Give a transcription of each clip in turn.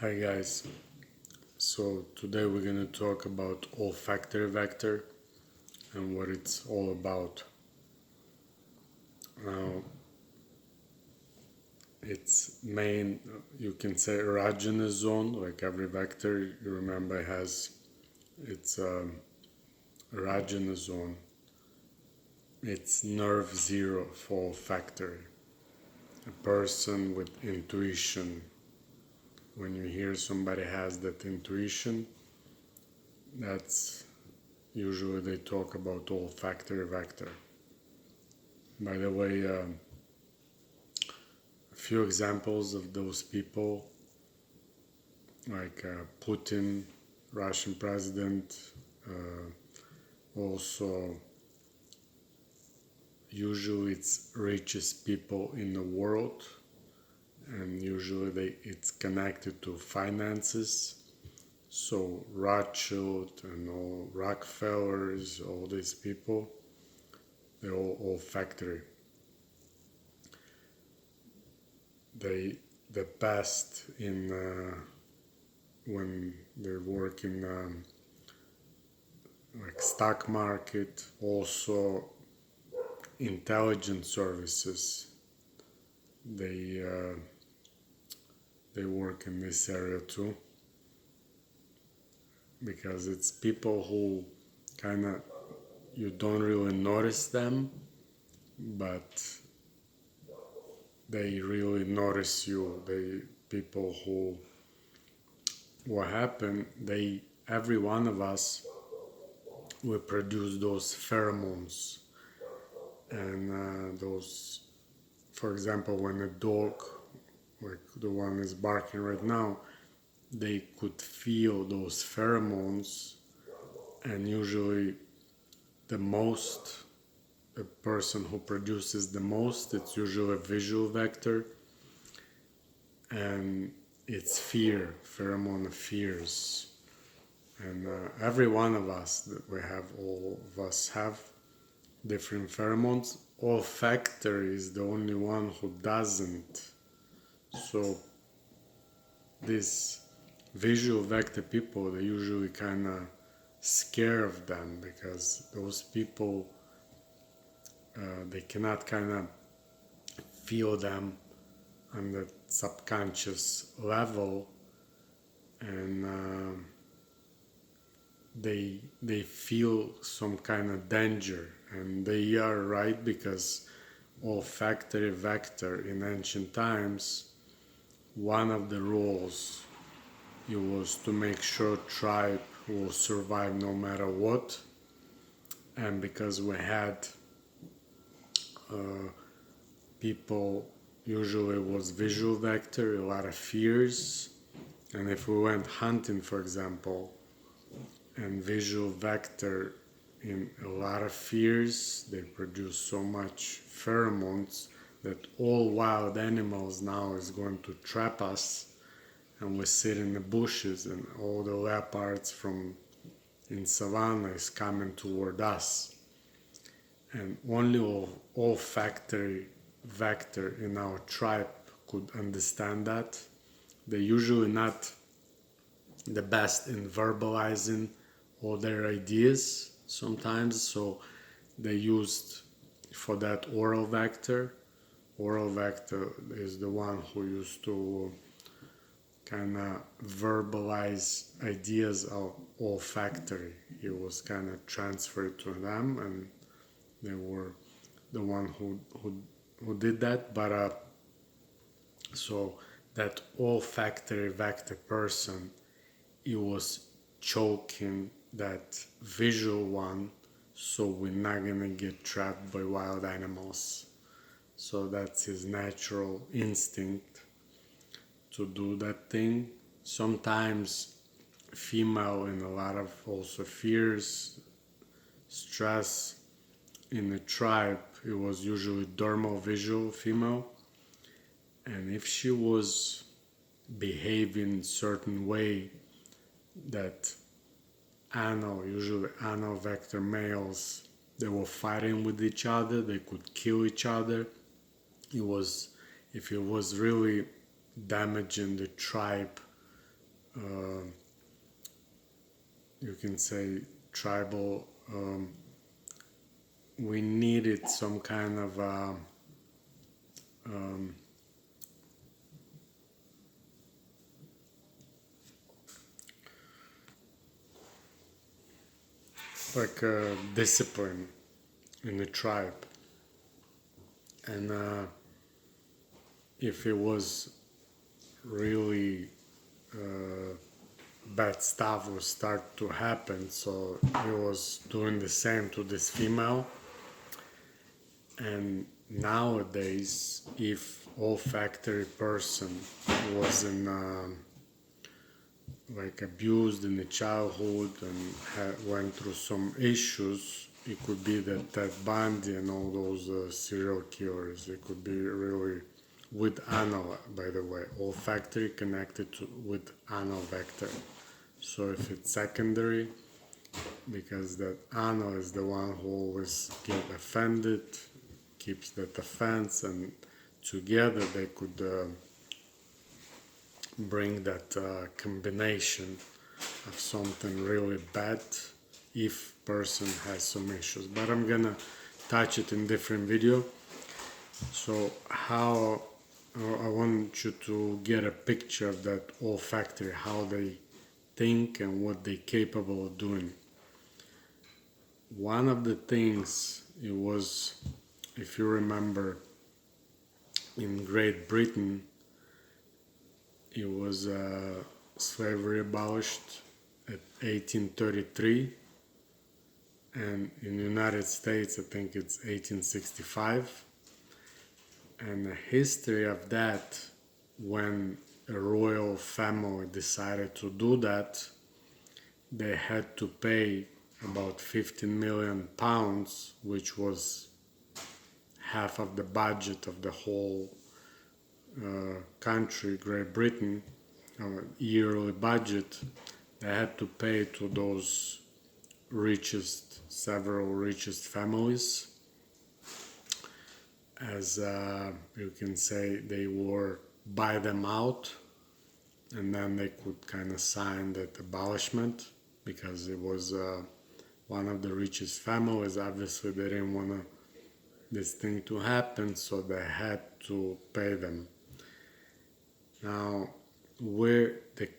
Hi guys, so today we're going to talk about olfactory vector and what it's all about. Now, its main, you can say erogenous zone, like every vector you remember has its erogenous zone. It's nerve zero for olfactory. A person with intuition. When you hear somebody has that intuition, that's usually they talk about olfactory vector. By the way, a few examples of those people, like Putin, Russian president, also usually it's richest people in the world, and usually it's connected to finances. So Rothschild and all Rockefellers, all these people, they're all olfactory. The best in when they work in like stock market, also intelligence services. They work in this area too, because it's people who kind of you don't really notice them, but they really notice you. They people who what happened, every one of us we produce those pheromones, and those, for example, when a dog like the one is barking right now, they could feel those pheromones, and usually the person who produces the most, it's usually a visual vector, and it's fear, pheromone of fears. And every one of us, all of us have different pheromones. Olfactory is the only one who doesn't. So these visual vector people, they usually kind of scared of them, because those people, they cannot kind of feel them on the subconscious level, and they feel some kind of danger, and they are right, because olfactory vector in ancient times, one of the rules it was to make sure tribe will survive no matter what. And because we had people, usually was visual vector, a lot of fears, and if we went hunting, for example, and visual vector in a lot of fears, they produce so much pheromones that all wild animals now is going to trap us, and we sit in the bushes, and all the leopards from in savannah is coming toward us, and only olfactory vector in our tribe could understand that. They're usually not the best in verbalizing all their ideas sometimes, so they used for that oral vector. Oral vector is the one who used to kind of verbalize ideas of olfactory. It was kind of transferred to them, and they were the one who did that. But so that olfactory vector person, it was choking that visual one, so we're not gonna get trapped by wild animals. So that's his natural instinct to do that thing. Sometimes female in a lot of also fears, stress in the tribe, it was usually dermal visual female, and if she was behaving certain way, that usually anal vector males, they were fighting with each other, they could kill each other. If it was really damaging the tribe uh, you can say tribal, we needed some kind of um, like discipline in the tribe. And if it was really bad stuff would start to happen, so he was doing the same to this female. And nowadays, if olfactory person was in like abused in the childhood and went through some issues, it could be that Ted Bundy and all those serial killers, it could be really with anal, by the way, olfactory connected with anal vector. So if it's secondary, because that anal is the one who always get offended, keeps that offense, and together they could bring that combination of something really bad if person has some issues. But I'm gonna touch it in different video. So how I want you to get a picture of that olfactory, how they think and what they're capable of doing. One of the things it was, if you remember, in Great Britain, it was slavery abolished at 1833, and in the United States, I think it's 1865. And the history of that, when a royal family decided to do that, they had to pay about 15 million pounds, which was half of the budget of the whole country, Great Britain, yearly budget. They had to pay to those several richest families, as you can say, they were buy them out, and then they could kind of sign that abolishment, because it was one of the richest families. Obviously, they didn't want this thing to happen, so they had to pay them. Now, where the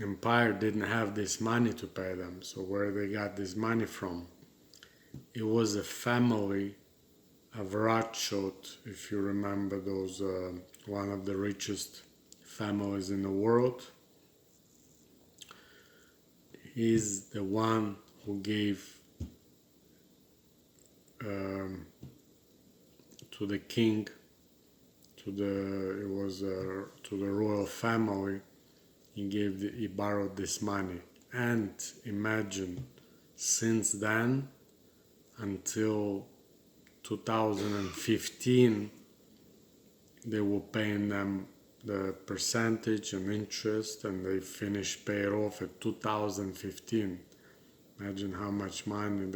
empire didn't have this money to pay them, so where they got this money from? It was a family of Rothschild, if you remember those, one of the richest families in the world. He's the one who gave to the king, to the royal family. He borrowed this money, and imagine, since then until 2015, they were paying them the percentage and interest, and they finished pay it off at 2015. Imagine how much money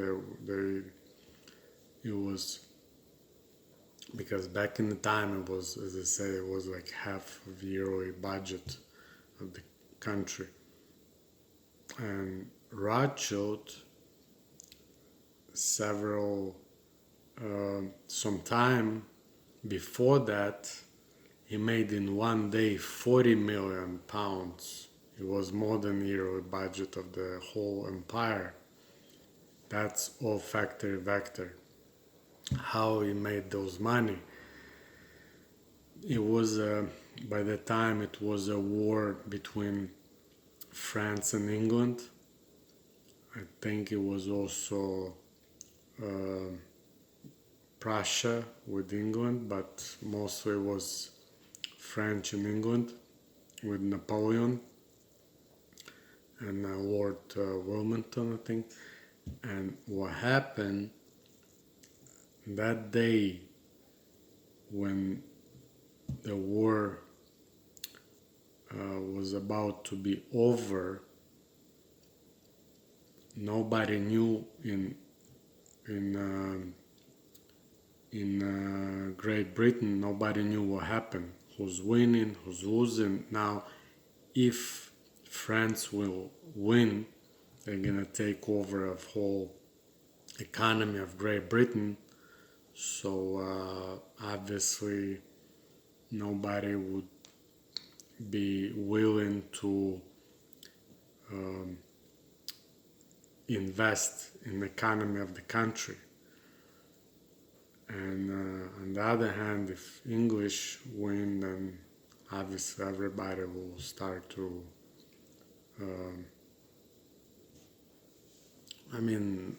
it was, because back in the time it was, as I say, it was like half of the yearly budget of the country. And Rothschild, some time before that, he made in one day 40 million pounds. It was more than the yearly budget of the whole empire. That's olfactory vector. How he made those money? It was by the time it was a war between France and England. I think it was also Prussia with England, but mostly it was French and England with Napoleon and Lord Wilmington, I think. And what happened that day, when the war was about to be over, nobody knew in Great Britain, nobody knew what happened, who's winning, who's losing. Now, if France will win, they're gonna take over a whole economy of Great Britain. So obviously nobody would be willing to invest in the economy of the country. And on the other hand, if English win, then obviously everybody will start to I mean,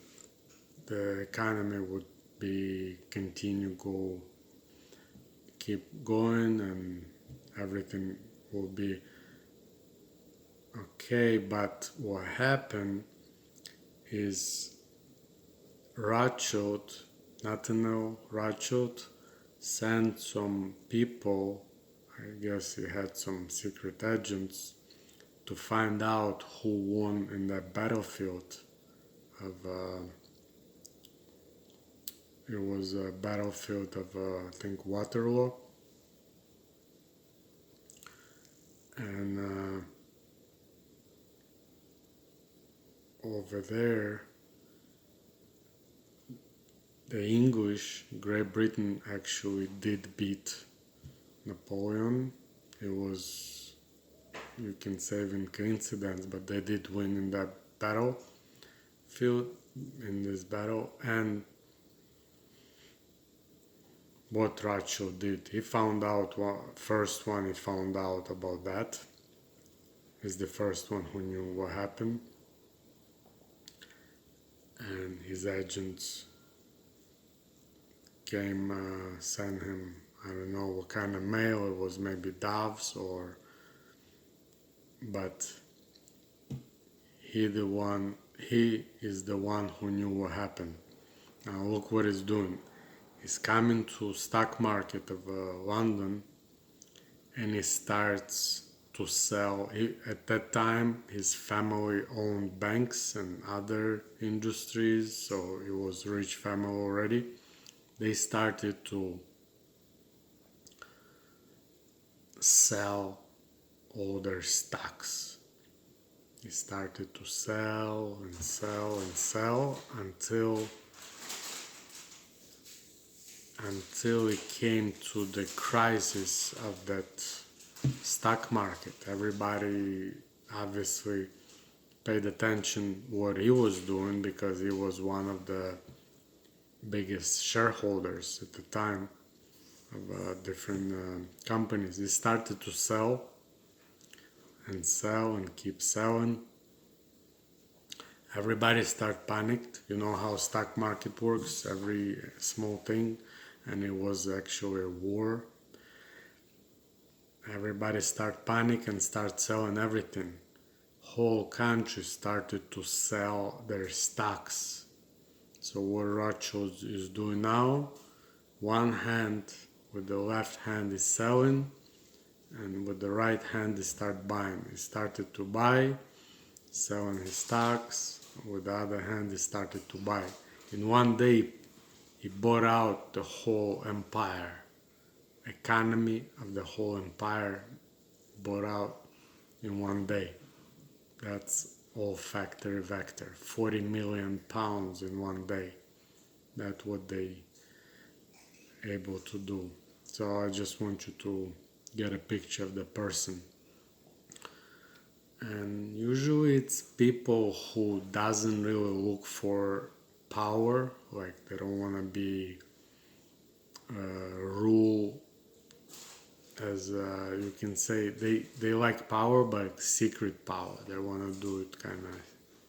the economy would be keep going, and everything will be okay. But what happened is Nathaniel Rothschild, sent some people, I guess he had some secret agents, to find out who won in that battlefield of it was a battlefield of I think Waterloo, and over there the English, Great Britain actually did beat Napoleon. It was, you can say, even coincidence, but they did win in that battlefield, in this battle. And what Rothschild did, he found out, first one he found out about that, is the first one who knew what happened. And his agents came, sent him, I don't know what kind of mail, it was maybe doves but he is the one who knew what happened. Now look what he's doing. He's coming to stock market of London, and he starts to sell. At that time, his family owned banks and other industries, so he was a rich family already. They started to sell all their stocks. He started to sell and sell and sell until it came to the crisis of that stock market. Everybody obviously paid attention what he was doing, because he was one of the biggest shareholders at the time of different companies. He started to sell and keep selling. Everybody started panicked. You know how stock market works, every small thing, and it was actually a war. Everybody started panic and started selling everything. Whole country started to sell their stocks. So what Rothschild is doing now, one hand, with the left hand is selling, and with the right hand he started buying. He started to buy, selling his stocks. With the other hand he started to buy. In one day he bought out the whole empire. Economy of the whole empire bought out in one day. That's Olfactory vector. 40 million pounds in one day. That's what they able to do. So I just want you to get a picture of the person. And usually it's people who doesn't really look for power, like they don't want to be rule, as you can say, they like power, but secret power. They want to do it kind of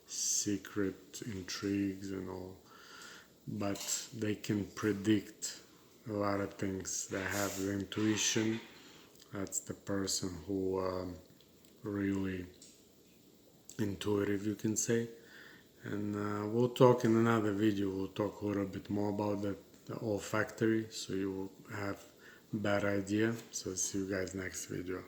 secret intrigues and all, but they can predict a lot of things. They have the intuition. That's the person who really intuitive, you can say. And we'll talk in another video. We'll talk a little bit more about the olfactory, so you will have a better idea. So see you guys next video.